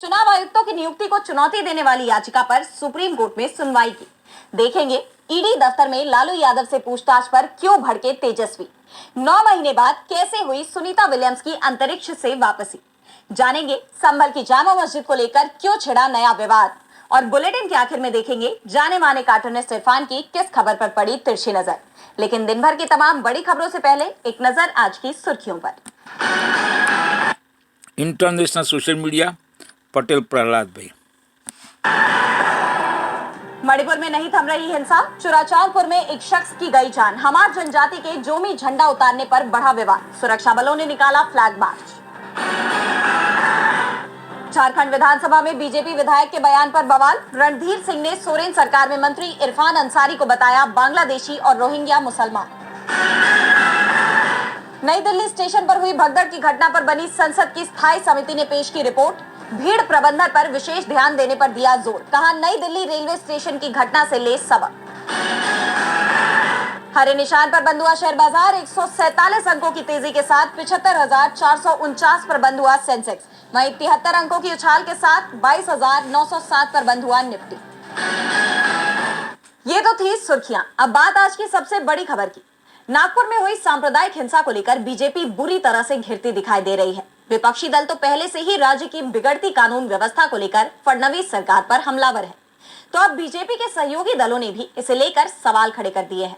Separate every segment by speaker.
Speaker 1: चुनाव आयुक्तों की नियुक्ति को चुनौती देने वाली याचिका पर सुप्रीम कोर्ट में सुनवाई की। देखेंगे ईडी दफ्तर में लालू यादव से पूछताछ पर क्यों भड़के तेजस्वी। 9 महीने बाद कैसे हुई सुनीता विलियम्स की अंतरिक्ष से वापसी। जानेंगे संभल की जामा मस्जिद को लेकर क्यों छिड़ा नया विवाद। और बुलेटिन के आखिर में देखेंगे जाने माने कार्टूनिस्ट इरफान की किस खबर पर पड़ी तिरछी नजर। लेकिन दिन भर की तमाम बड़ी खबरों से पहले एक नजर आज की सुर्खियों पर।
Speaker 2: International social media Patel Prahlad भाई।
Speaker 1: मणिपुर में नहीं थम रही हिंसा। चुराचांदपुर में एक शख्स की गई जान। हमार जनजाति के जोमी झंडा उतारने पर बढ़ा विवाद। सुरक्षा बलों ने निकाला फ्लैग मार्च। झारखंड विधानसभा में बीजेपी विधायक के बयान पर बवाल। रणधीर सिंह ने सोरेन सरकार में मंत्री इरफान अंसारी को बताया बांग्लादेशी और रोहिंग्या मुसलमान। नई दिल्ली स्टेशन पर हुई भगदड़ की घटना पर बनी संसद की स्थायी समिति ने पेश की रिपोर्ट। भीड़ प्रबंधन पर विशेष ध्यान देने पर दिया जोर। कहा नई दिल्ली रेलवे स्टेशन की घटना से ले सबक। हरे निशान पर बंद हुआ शेयर बाजार। 147 अंकों की तेजी के साथ 75,449 पर बंद हुआ सेंसेक्स। वहीं 73 अंकों की उछाल के साथ 22,907 पर बंद हुआ निफ्टी। ये तो थी सुर्खियां। अब बात आज की सबसे बड़ी खबर की। नागपुर में हुई सांप्रदायिक हिंसा को लेकर बीजेपी बुरी तरह से घिरती दिखाई दे रही है। विपक्षी दल तो पहले से ही राज्य की बिगड़ती कानून व्यवस्था को लेकर फडणवीस सरकार पर हमलावर है, तो अब बीजेपी के सहयोगी दलों ने भी इसे लेकर सवाल खड़े कर दिए हैं।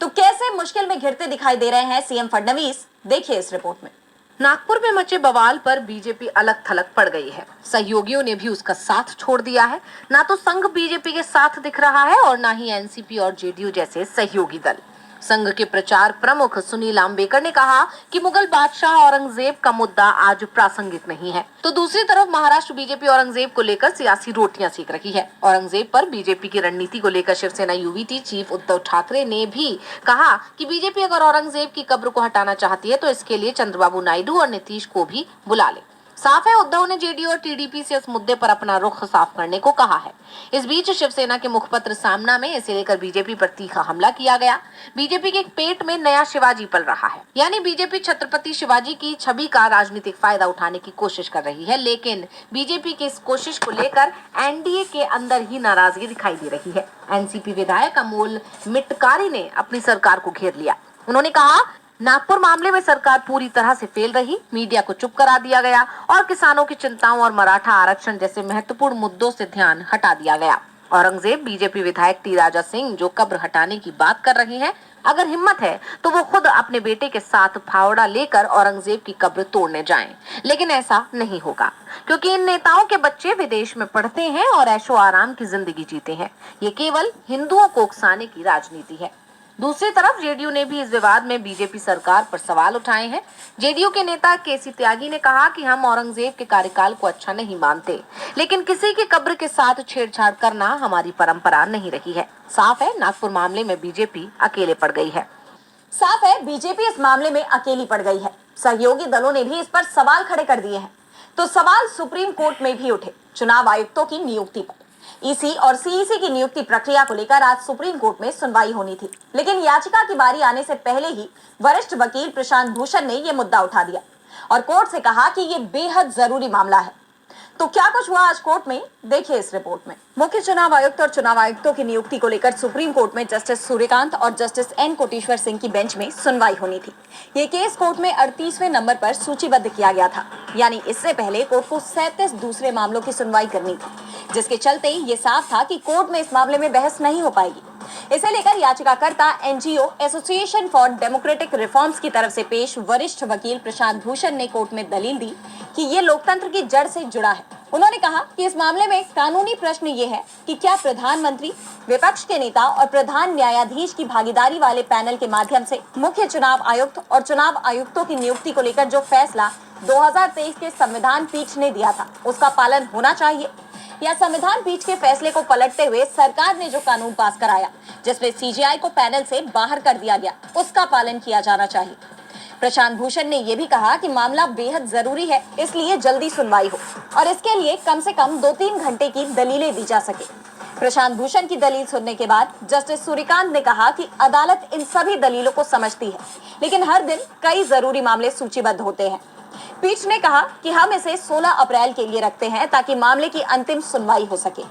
Speaker 1: तो कैसे मुश्किल में घिरते दिखाई दे रहे हैं सीएम फडणवीस, देखिए इस रिपोर्ट में।
Speaker 3: नागपुर में मचे बवाल पर बीजेपी अलग थलग पड़ गई है। सहयोगियों ने भी उसका साथ छोड़ दिया है। ना तो संघ बीजेपी के साथ दिख रहा है और ना ही एनसीपी और जेडीयू जैसे सहयोगी दल। संघ के प्रचार प्रमुख सुनील आम्बेकर ने कहा कि मुगल बादशाह औरंगजेब का मुद्दा आज प्रासंगिक नहीं है। तो दूसरी तरफ महाराष्ट्र बीजेपी औरंगजेब को लेकर सियासी रोटियां सेक रही है। औरंगजेब पर बीजेपी की रणनीति को लेकर शिवसेना यूवीटी चीफ उद्धव ठाकरे ने भी कहा कि बीजेपी अगर औरंगजेब की कब्र को हटाना चाहती है तो इसके लिए चंद्रबाबू नायडू और नीतीश को भी बुला ले। साफ है उद्धव ने जेडीयू और टीडीपी से इस मुद्दे पर अपना रुख साफ करने को कहा है। इस बीच शिवसेना के मुखपत्र सामना में इसे लेकर बीजेपी पर तीखा हमला किया गया। बीजेपी के पेट में नया शिवाजी पल रहा है, यानी बीजेपी छत्रपति शिवाजी की छवि का राजनीतिक फायदा उठाने की कोशिश कर रही है। लेकिन बीजेपी की इस कोशिश को लेकर एनडीए के अंदर ही नाराजगी दिखाई दे रही है। एनसीपी विधायक अमोल मिटकारी ने अपनी सरकार को घेर लिया। उन्होंने कहा नागपुर मामले में सरकार पूरी तरह से फेल रही, मीडिया को चुप करा दिया गया और किसानों की चिंताओं और मराठा आरक्षण जैसे महत्वपूर्ण मुद्दों से ध्यान हटा दिया गया। औरंगजेब बीजेपी विधायक टी राजा सिंह जो कब्र हटाने की बात कर रहे हैं, अगर हिम्मत है तो वो खुद अपने बेटे के साथ फावड़ा लेकर औरंगजेब की कब्र तोड़ने जाएं। लेकिन ऐसा नहीं होगा क्योंकि इन नेताओं के बच्चे विदेश में पढ़ते हैं और ऐशो आराम की जिंदगी जीते हैं। ये केवल हिंदुओं को उकसाने की राजनीति है। दूसरी तरफ जेडीयू ने भी इस विवाद में बीजेपी सरकार पर सवाल उठाए हैं। जेडीयू के नेता केसी त्यागी ने कहा कि हम औरंगजेब के कार्यकाल को अच्छा नहीं मानते, लेकिन किसी की कब्र के साथ छेड़छाड़ करना हमारी परंपरा नहीं रही है। साफ है नागपुर मामले में बीजेपी अकेले पड़ गई है।
Speaker 1: साफ है बीजेपी इस मामले में अकेली पड़ गई है। सहयोगी दलों ने भी इस पर सवाल खड़े कर दिए हैं। तो सवाल सुप्रीम कोर्ट में भी उठे चुनाव आयुक्तों की नियुक्ति पर। ईसी और सीईसी की नियुक्ति प्रक्रिया को लेकर आज सुप्रीम कोर्ट में सुनवाई होनी थी, लेकिन याचिका की बारी आने से पहले ही वरिष्ठ वकील प्रशांत भूषण ने यह मुद्दा उठा दिया और कोर्ट से कहा कि यह बेहद जरूरी मामला है। तो क्या कुछ हुआ आज कोर्ट में, देखिए इस रिपोर्ट में। मुख्य चुनाव आयुक्त और चुनाव आयुक्तों की नियुक्ति को लेकर सुप्रीम कोर्ट में जस्टिस सूर्यकांत और जस्टिस एन कोटेश्वर सिंह की बेंच में सुनवाई होनी थी। ये केस कोर्ट में 38वें नंबर पर सूचीबद्ध किया गया था, यानी इससे पहले कोर्ट को 37 दूसरे मामलों की सुनवाई करनी थी, जिसके चलते ये साफ था कि कोर्ट में इस मामले में बहस नहीं हो पाएगी। इसे लेकर याचिकाकर्ता NGO association for democratic reforms की तरफ से पेश वरिष्ठ वकील प्रशांत भूषण ने कोर्ट में दलील दी कि ये लोकतंत्र की जड़ से जुड़ा है। उन्होंने कहा कि इस मामले में कानूनी प्रश्न ये है कि क्या प्रधानमंत्री, विपक्ष के नेता और प्रधान न्यायाधीश की भागीदारी वाले पैनल के माध्यम से मुख्य चुनाव आयुक्त और चुनाव आयुक्तों की नियुक्ति को लेकर जो फैसला 2023 के संविधान पीठ ने दिया था उसका पालन होना चाहिए, या संविधान पीठ के फैसले को पलटते हुए सरकार ने जो कानून पास कराया जिसमें सीजेआई को पैनल से बाहर कर दिया गया उसका पालन किया जाना चाहिए। प्रशांत भूषण ने यह भी कहा कि मामला बेहद जरूरी है, इसलिए जल्दी सुनवाई हो और इसके लिए कम से कम 2-3 घंटे की दलीलें दी जा सके। प्रशांत भूषण की दलील सुनने के बाद जस्टिस सूर्यकांत ने कहा कि अदालत इन सभी दलीलों को समझती है, लेकिन हर दिन कई जरूरी मामले सूचीबद्ध होते हैं। पीठ ने कहा कि हम इसे 16 अप्रैल के लिए रखते हैं ताकि मामले की अंतिम सुनवाई हो सके।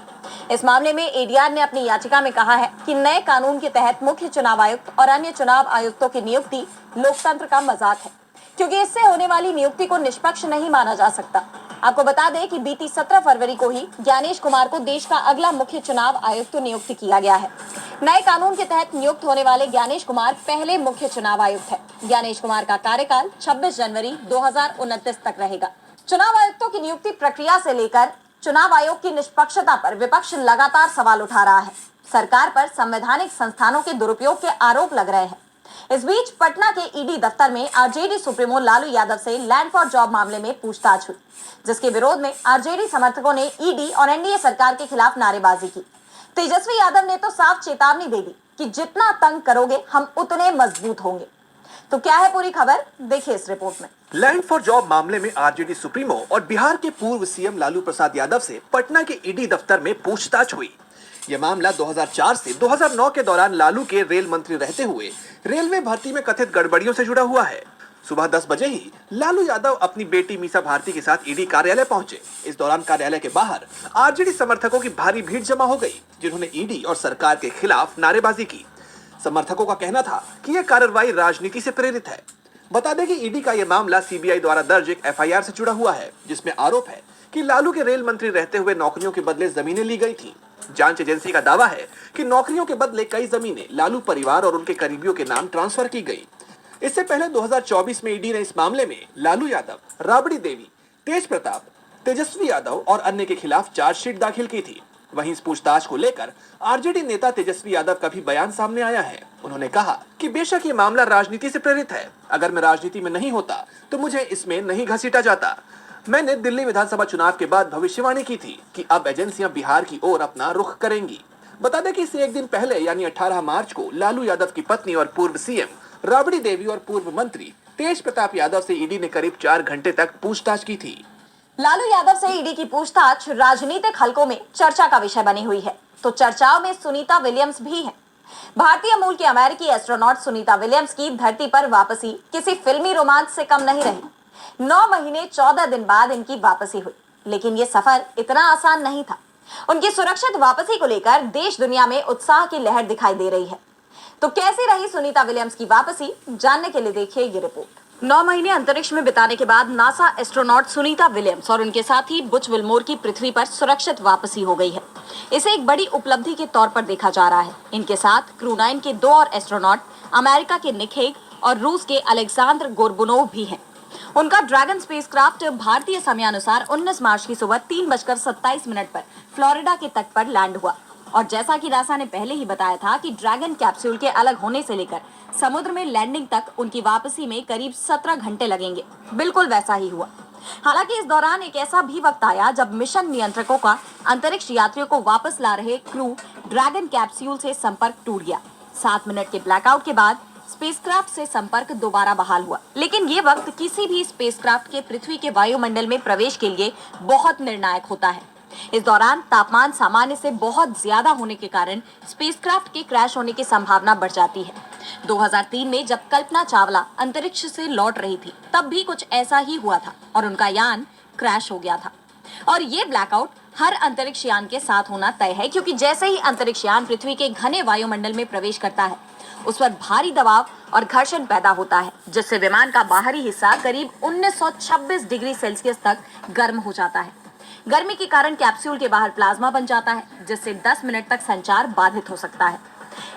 Speaker 1: इस मामले में एडीआर ने अपनी याचिका में कहा है कि नए कानून के तहत मुख्य चुनाव आयुक्त और अन्य चुनाव आयुक्तों की नियुक्ति लोकतंत्र का मजाक है, क्योंकि इससे होने वाली नियुक्ति को निष्पक्ष नहीं माना जा सकता। आपको बता दें कि बीती 17 फरवरी को ही ज्ञानेश कुमार को देश का अगला मुख्य चुनाव आयुक्त नियुक्त किया गया है। नए कानून के तहत नियुक्त होने वाले ज्ञानेश कुमार पहले मुख्य चुनाव आयुक्त है। ज्ञानेश कुमार का कार्यकाल 26 जनवरी 2029 तक रहेगा। चुनाव आयुक्तों की नियुक्ति प्रक्रिया से लेकर चुनाव आयोग की निष्पक्षता पर विपक्ष लगातार सवाल उठा रहा है। सरकार पर संवैधानिक संस्थानों के दुरुपयोग के आरोप लग रहे हैं। इस बीच पटना के ईडी दफ्तर में आरजेडी सुप्रीमो लालू यादव से लैंड फॉर जॉब मामले में पूछताछ हुई, जिसके विरोध में आरजेडी समर्थकों ने ईडी और एनडीए सरकार के खिलाफ नारेबाजी की। तेजस्वी यादव ने तो साफ चेतावनी दे दी कि जितना तंग करोगे हम उतने मजबूत होंगे। तो क्या है पूरी खबर, देखिए इस रिपोर्ट में।
Speaker 4: लैंड फॉर जॉब मामले में आरजेडी सुप्रीमो और बिहार के पूर्व सीएम लालू प्रसाद यादव से पटना के ईडी दफ्तर में पूछताछ हुई। यह मामला 2004 से 2009 के दौरान लालू के रेल मंत्री रहते हुए रेलवे भर्ती में कथित गड़बड़ियों से जुड़ा हुआ है। सुबह 10 बजे ही लालू यादव अपनी बेटी मीसा भारती के साथ ईडी कार्यालय पहुंचे। इस दौरान कार्यालय के बाहर आरजेडी समर्थकों की भारी भीड़ जमा हो गई, जिन्होंने ईडी और सरकार के खिलाफ नारेबाजी की। समर्थकों का कहना था कि यह कार्रवाई राजनीति से प्रेरित है। बता दें कि ईडी का यह मामला सीबीआई द्वारा दर्ज एक एफआईआर से जुड़ा हुआ है, जिसमें आरोप है कि लालू के रेल मंत्री रहते हुए नौकरियों के बदले जमीनें ली गई थी। जांच एजेंसी का दावा है कि नौकरियों के बदले कई जमीनें लालू परिवार और उनके करीबियों के नाम ट्रांसफर की गई। इससे पहले 2024 में ईडी ने इस मामले में लालू यादव, राबड़ी देवी, तेज प्रताप, तेजस्वी यादव और अन्य के खिलाफ चार्जशीट दाखिल की थी। वहीं इस पूछताछ को लेकर आरजेडी नेता तेजस्वी यादव का भी बयान सामने आया है। उन्होंने कहा कि बेशक ये मामला राजनीति से प्रेरित है। अगर मैं राजनीति में नहीं होता तो मुझे इसमें नहीं घसीटा जाता। मैंने दिल्ली विधानसभा चुनाव के बाद भविष्यवाणी की थी कि अब एजेंसियां बिहार की ओर अपना रुख करेंगी। बता दें कि इससे एक दिन पहले यानी 18 मार्च को लालू यादव की पत्नी और पूर्व सीएम राबड़ी देवी और पूर्व मंत्री तेज प्रताप यादव से ईडी ने करीब 4 घंटे तक पूछताछ की थी।
Speaker 1: लालू यादव से ईडी की पूछताछ राजनीतिक हलकों में चर्चा का विषय बनी हुई है। तो चर्चाओं में सुनीता विलियम्स भी है। भारतीय मूल की अमेरिकी एस्ट्रोनॉट सुनीता विलियम्स की धरती पर वापसी किसी फिल्मी रोमांच से कम नहीं रही। 9 महीने 14 दिन बाद इनकी वापसी हुई, लेकिन ये सफर इतना आसान नहीं था। उनकी सुरक्षित वापसी को लेकर देश दुनिया में उत्साह की लहर दिखाई दे रही है। तो कैसी रही सुनीता विलियम्स की वापसी, जानने के लिए देखिए ये रिपोर्ट। 9 महीने अंतरिक्ष में बिताने के बाद नासा एस्ट्रोनॉट सुनीता विलियम्स और उनके साथी बुच विल्मोर की पृथ्वी पर सुरक्षित वापसी हो गई है। इसे एक बड़ी उपलब्धि के तौर पर देखा जा रहा है। इनके साथ क्रू 9 के 2 और एस्ट्रोनॉट अमेरिका के निक हेग और रूस के अलेक्जेंडर गोर्बुनोव भी हैं। उनका ड्रैगन स्पेसक्राफ्ट भारतीय समयानुसार 19 मार्च की सुबह 3:27 पर फ्लोरिडा के तट पर लैंड हुआ। और जैसा कि नासा ने पहले ही बताया था कि ड्रैगन कैप्सूल के अलग होने से लेकर समुद्र में लैंडिंग तक उनकी वापसी में करीब 17 घंटे लगेंगे, बिल्कुल वैसा ही हुआ। हालांकि इस दौरान एक ऐसा भी वक्त आया जब मिशन नियंत्रकों का अंतरिक्ष यात्रियों को वापस ला रहे क्रू ड्रैगन कैप्सूल से संपर्क टूट गया। 7 मिनट के ब्लैकआउट के बाद स्पेसक्राफ्ट से संपर्क दोबारा बहाल हुआ। लेकिन ये वक्त किसी भी स्पेसक्राफ्ट के पृथ्वी के वायुमंडल में प्रवेश के लिए बहुत निर्णायक होता है। इस दौरान तापमान सामान्य से बहुत ज्यादा होने के कारण स्पेसक्राफ्ट के क्रैश होने की संभावना बढ़ जाती है। 2003 में जब कल्पना चावला अंतरिक्ष से लौट रही थी, तब भी कुछ ऐसा ही हुआ था और उनका यान क्रैश हो गया था। और ये ब्लैकआउट हर अंतरिक्ष यान के साथ होना तय है, क्योंकि जैसे ही अंतरिक्ष यान पृथ्वी के घने वायुमंडल में प्रवेश करता है, उस पर भारी दबाव और घर्षण पैदा होता है, जिससे विमान का बाहरी हिस्सा करीब 1926 डिग्री सेल्सियस तक गर्म हो जाता है। गर्मी के कारण कैप्सूल के बाहर प्लाज्मा बन जाता है, जिससे 10 मिनट तक संचार बाधित हो सकता है।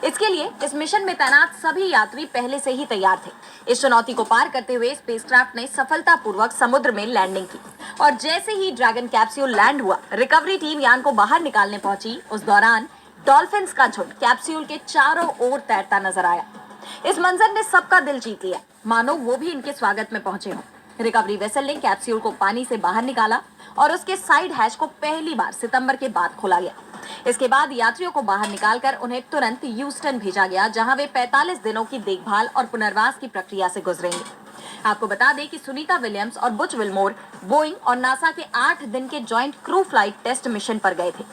Speaker 1: इसके लिए इस मिशन में तैनात सभी यात्री पहले से ही तैयार थे। इस चुनौती को पार करते हुए स्पेसक्राफ्ट ने सफलतापूर्वक समुद्र में लैंडिंग की और जैसे ही ड्रैगन कैप्सूल लैंड हुआ, रिकवरी टीम यान को बाहर निकालने पहुंची। उस दौरान डॉल्फिन्स का झुंड कैप्सूल के चारों ओर तैरता नजर आया। इस मंजर ने सबका दिल जीत लिया, मानो वो भी इनके स्वागत में पहुंचे हों। रिकवरी वेसल ने कैप्सूल को पानी से बाहर निकाला और उसके साइड हैच को पहली बार सितंबर के बाद खोला गया। इसके बाद यात्रियों को बाहर निकालकर उन्हें तुरंत ह्यूस्टन भेजा गया, जहां वे 45 दिनों की देखभाल और पुनर्वास की प्रक्रिया से गुजरेंगे। आपको बता दें कि सुनीता विलियम्स और बुच विल्मोर बोइंग और नासा के 8 दिन के joint crew flight test mission पर गए थे,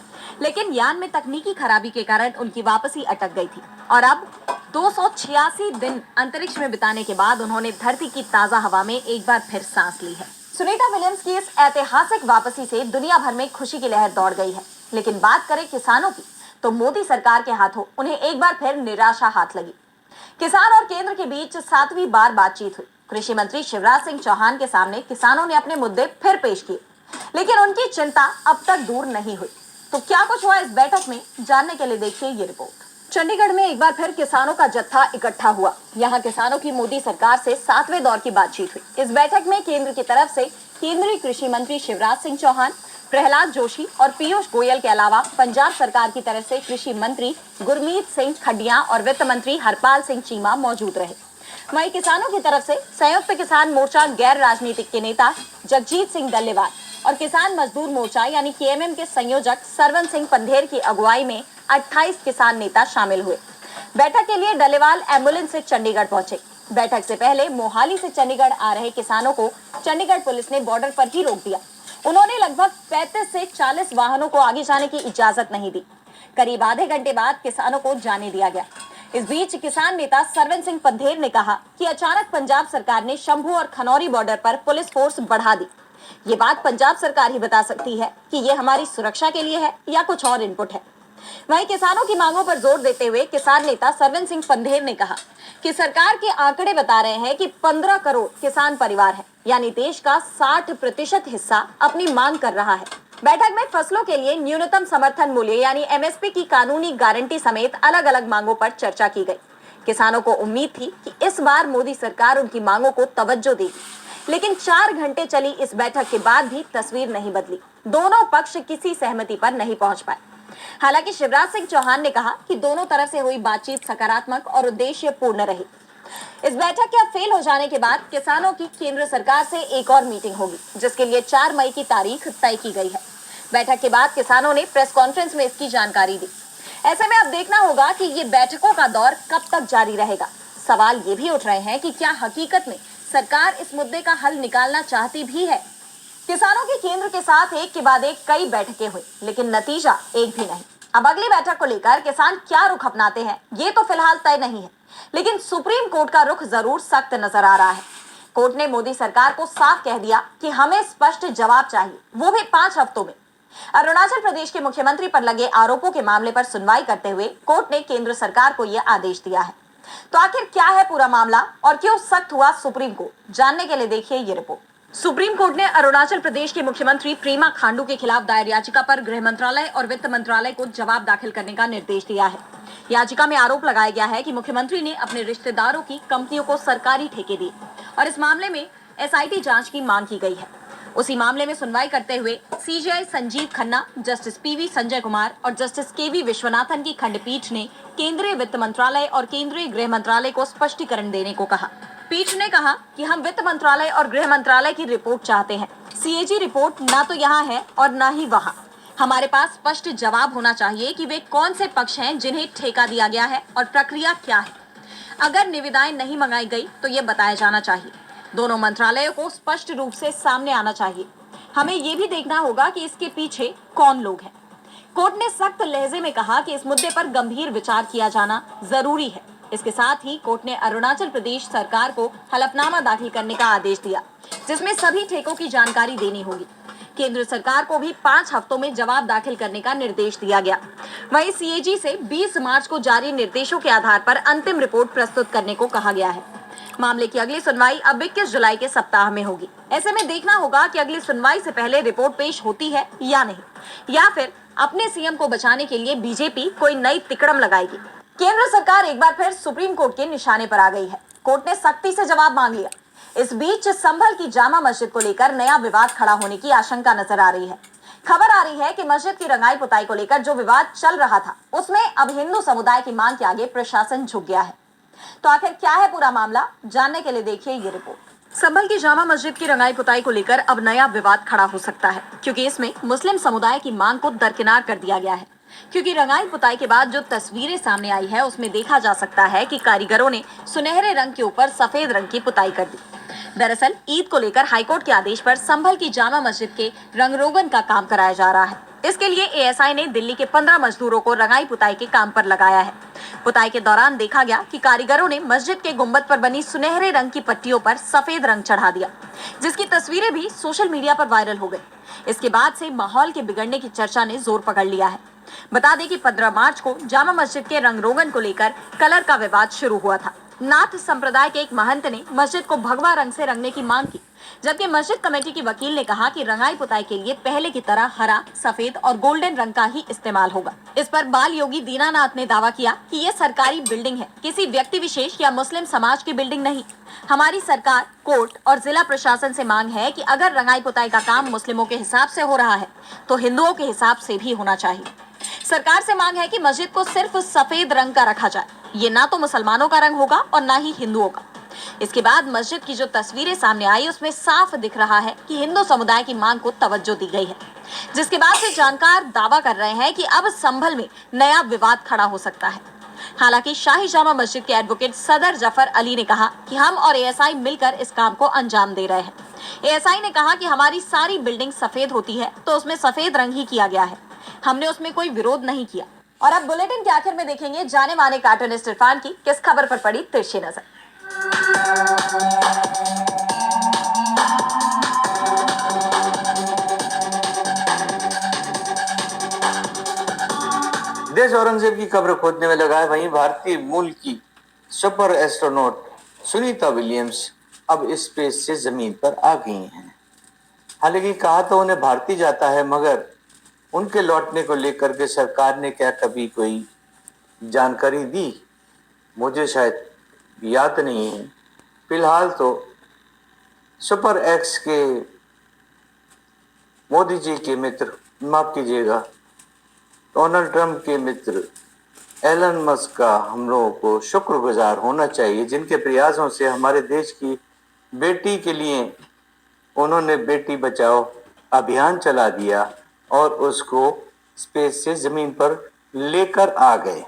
Speaker 1: लेकिन यान में तकनीकी खराबी के कारण उनकी वापसी अटक गई थी और अब 286 दिन अंतरिक्ष में बिताने के बाद उन्होंने धरती की ताजा हवा में एक बार फिर सांस ली है। सुनीता विलियम्स की इस ऐतिहासिक वापसी से दुनिया भर में खुशी की लहर दौड़ गई है। लेकिन बात करें किसानों की, तो मोदी सरकार के हाथों उन्हें एक बार फिर निराशा हाथ लगी। किसान और केंद्र के बीच 7वीं बार बातचीत हुई। कृषि मंत्री शिवराज सिंह चौहान के सामने किसानों ने अपने मुद्दे फिर पेश किए, लेकिन उनकी चिंता अब तक दूर नहीं हुई। तो क्या कुछ हुआ इस बैठक में, जानने के लिए देखिए ये रिपोर्ट। चंडीगढ़ में एक बार फिर किसानों का जत्था इकट्ठा हुआ। यहाँ किसानों की मोदी सरकार से 7वें दौर की बातचीत हुई। इस बैठक में केंद्र की तरफ से केंद्रीय कृषि मंत्री शिवराज सिंह चौहान, प्रहलाद जोशी और पीयूष गोयल के अलावा पंजाब सरकार की तरफ से कृषि मंत्री गुरमीत सिंह खड्डिया और वित्त मंत्री हरपाल सिंह चीमा मौजूद रहे। वहीं किसानों की तरफ से संयुक्त किसान मोर्चा गैर राजनीतिक के नेता जगजीत सिंह डल्लेवाल और किसान मजदूर मोर्चा यानी केएमएम के संयोजक सरवन सिंह पंधेर की अगुवाई में 28 किसान नेता शामिल हुए। बैठक के लिए डल्लेवाल एम्बुलेंस से चंडीगढ़ पहुंचे। बैठक से पहले मोहाली से चंडीगढ़ आ रहे किसानों को चंडीगढ़ पुलिस ने बॉर्डर पर ही रोक दिया। उन्होंने लगभग 35 से 40 वाहनों को आगे जाने की इजाजत नहीं दी। करीब आधे घंटे बाद किसानों को जाने दिया गया। इस बीच किसान नेता सरवन सिंह पंधेर ने कहा कि अचानक पंजाब सरकार ने शंभू और खनौरी बॉर्डर पर पुलिस फोर्स बढ़ा दी। ये बात पंजाब सरकार ही बता सकती है कि ये हमारी सुरक्षा के लिए है या कुछ और इनपुट है। वहीं किसानों की मांगों पर जोर देते हुए किसान नेता सरवन सिंह पंधेर ने कहा कि सरकार के आंकड़े बता रहे हैं कि 15 करोड़ किसान परिवार है, यानी देश का 60% हिस्सा अपनी मांग कर रहा है। बैठक में फसलों के लिए न्यूनतम समर्थन मूल्य यानी एमएसपी की कानूनी गारंटी समेत अलग अलग मांगों पर चर्चा की गई। किसानों को उम्मीद थी कि इस बार मोदी सरकार उनकी मांगों को तवज्जो देगी, लेकिन 4 घंटे चली इस बैठक के बाद भी तस्वीर नहीं बदली। दोनों पक्ष किसी सहमति पर नहीं पहुंच पाए। हालांकि शिवराज सिंह चौहान ने कहा कि दोनों तरफ से हुई बातचीत सकारात्मक और उद्देश्य पूर्ण रही। इस बैठक के अब फेल हो जाने के बाद किसानों की केंद्र सरकार से एक और मीटिंग होगी, जिसके लिए 4 मई की तारीख तय की गई है। बैठक के बाद किसानों ने प्रेस कॉन्फ्रेंस में इसकी जानकारी दी। ऐसे में अब देखना होगा कि ये बैठकों का दौर कब तक जारी रहेगा। सवाल ये भी उठ रहे हैं कि क्या हकीकत में सरकार इस मुद्दे का हल निकालना चाहती भी है। किसानों की केंद्र के साथ एक के बाद एक कई बैठकें हुई, लेकिन नतीजा एक भी नहीं। अब अगली बैठक को लेकर किसान क्या रुख अपनाते हैं, ये तो फिलहाल तय नहीं है, लेकिन सुप्रीम कोर्ट का रुख जरूर सख्त नजर आ रहा है। कोर्ट ने मोदी सरकार को साफ कह दिया कि हमें स्पष्ट जवाब चाहिए, वो भी 5 हफ्तों में। अरुणाचल प्रदेश के मुख्यमंत्री पर लगे आरोपों के मामले पर सुनवाई करते हुए कोर्ट ने केंद्र सरकार को यह आदेश दिया है। तो आखिर क्या है पूरा मामला और क्यों सख्त हुआ सुप्रीम कोर्ट, जानने के लिए देखिए ये रिपोर्ट। सुप्रीम कोर्ट ने अरुणाचल प्रदेश के मुख्यमंत्री प्रेमा खांडू के खिलाफ दायर याचिका पर गृह मंत्रालय और वित्त मंत्रालय को जवाब दाखिल करने का निर्देश दिया है। याचिका में आरोप लगाया गया है कि मुख्यमंत्री ने अपने रिश्तेदारों की कंपनियों को सरकारी ठेके दिए और इस मामले में एसआईटी जांच की मांग की गई है। उसी मामले में सुनवाई करते हुए CJI Sanjeev Khanna, justice PV Sanjay Kumar और जस्टिस केवी विश्वनाथन की खंडपीठ ने केंद्रीय वित्त मंत्रालय और केंद्रीय गृह मंत्रालय को स्पष्टीकरण देने को कहा। पीठ ने कहा कि हम वित्त मंत्रालय और गृह मंत्रालय की रिपोर्ट चाहते हैं। सीएजी रिपोर्ट ना तो यहाँ है और ना ही वहाँ। हमारे पास स्पष्ट जवाब होना चाहिए कि वे कौन से पक्ष हैं जिन्हें ठेका दिया गया है और प्रक्रिया क्या है। अगर निविदाएं नहीं मंगाई गई तो ये बताया जाना चाहिए। दोनों मंत्रालयों को स्पष्ट रूप से सामने आना चाहिए। हमें ये भी देखना होगा कि इसके पीछे कौन लोग हैं। कोर्ट ने सख्त लहजे में कहा कि इस मुद्दे पर गंभीर विचार किया जाना जरूरी है। इसके साथ ही कोर्ट ने अरुणाचल प्रदेश सरकार को हलफनामा दाखिल करने का आदेश दिया, जिसमें सभी ठेकों की जानकारी देनी होगी। केंद्र सरकार को भी 5 हफ्तों में जवाब दाखिल करने का निर्देश दिया गया। वहीं सीएजी से 20 मार्च को जारी निर्देशों के आधार पर अंतिम रिपोर्ट प्रस्तुत करने को कहा गया है। मामले की अगली सुनवाई अब 21 जुलाई के सप्ताह में होगी। ऐसे में देखना होगा कि अगली सुनवाई से पहले रिपोर्ट पेश होती है या नहीं, या फिर अपने सीएम को बचाने के लिए बीजेपी कोई नई तिकड़म लगाएगी। केंद्र सरकार एक बार फिर सुप्रीम कोर्ट के निशाने पर आ गई है। कोर्ट ने सख्ती से जवाब मांग लिया। इस बीच संभल की जामा मस्जिद को लेकर नया विवाद खड़ा होने की आशंका नजर आ रही है। खबर आ रही है कि मस्जिद की रंगाई पुताई को लेकर जो विवाद चल रहा था, उसमें अब हिंदू समुदाय की मांग के आगे प्रशासन झुक गया है। तो आखिर क्या है पूरा मामला, जानने के लिए देखिए ये रिपोर्ट। संभल की जामा मस्जिद की रंगाई पुताई को लेकर अब नया विवाद खड़ा हो सकता है, क्योंकि इसमें मुस्लिम समुदाय की मांग को दरकिनार कर दिया गया है। क्योंकि रंगाई पुताई के बाद जो तस्वीरें सामने आई है, उसमें देखा जा सकता है कि कारीगरों ने सुनहरे रंग के ऊपर सफेद रंग की पुताई कर दी। दरअसल ईद को लेकर हाईकोर्ट के आदेश पर संभल की जामा मस्जिद के रंग रोगन का काम कराया जा रहा है। इसके लिए एएसआई ने दिल्ली के 15 मजदूरों को रंगाई पुताई के काम पर लगाया है। पुताई के दौरान देखा गया कि कारीगरों ने मस्जिद के गुंबद पर बनी सुनहरे रंग की पट्टियों पर सफेद रंग चढ़ा दिया, जिसकी तस्वीरें भी सोशल मीडिया पर वायरल हो गई। इसके बाद से माहौल के बिगड़ने की चर्चा ने जोर पकड़ लिया है। बता दें कि 15 मार्च को जामा मस्जिद के रंग रोगन को लेकर कलर का विवाद शुरू हुआ था। नाथ संप्रदाय के एक महंत ने मस्जिद को भगवा रंग से रंगने की मांग की, जबकि मस्जिद कमेटी की वकील ने कहा कि रंगाई पुताई के लिए पहले की तरह हरा, सफेद और गोल्डन रंग का ही इस्तेमाल होगा। इस पर बाल योगी दीनानाथ ने दावा किया कि ये सरकारी बिल्डिंग है, किसी व्यक्ति विशेष या मुस्लिम समाज की बिल्डिंग नहीं। हमारी सरकार, कोर्ट और जिला प्रशासन से मांग है कि अगर रंगाई पुताई का काम मुस्लिमों के हिसाब से हो रहा है तो हिंदुओं के हिसाब से भी होना चाहिए। सरकार से मांग है कि मस्जिद को सिर्फ सफेद रंग का रखा जाए। ये ना तो मुसलमानों का रंग होगा और ना ही हिंदुओं का। इसके बाद मस्जिद की जो तस्वीरें सामने आई उसमें साफ दिख रहा है कि हिंदू समुदाय की मांग को तवज्जो दी गई है, जिसके बाद से जानकार दावा कर रहे हैं कि अब संभल में नया विवाद खड़ा हो सकता है। हालांकि शाही जामा मस्जिद के एडवोकेट सदर जफर अली ने कहा कि हम और एएसआई मिलकर इस काम को अंजाम दे रहे हैं। एएसआई ने कहा कि हमारी सारी बिल्डिंग सफेद होती है तो उसमें सफेद रंग ही किया गया है, हमने उसमें कोई विरोध नहीं किया। और अब बुलेटिन के आखिर में देखेंगे जाने माने कार्टूनिस्ट इरफान की किस खबर पर पड़ी तिरछी नजर।
Speaker 5: देश औरंगजेब की कब्र खोदने में लगा है, वहीं भारतीय मूल की सुपर एस्ट्रोनॉट सुनीता विलियम्स अब स्पेस से जमीन पर आ गई हैं। हालांकि कहा तो उन्हें भारतीय जाता है, मगर उनके लौटने को लेकर के सरकार ने क्या कभी कोई जानकारी दी, मुझे शायद याद नहीं है। फिलहाल तो सुपर एक्स के मोदी जी के मित्र, माफ कीजिएगा, डोनाल्ड ट्रंप के मित्र एलन मस्क का हम लोगों को शुक्रगुजार होना चाहिए, जिनके प्रयासों से हमारे देश की बेटी के लिए उन्होंने बेटी बचाओ अभियान चला दिया और उसको स्पेस से जमीन पर लेकर आ गए।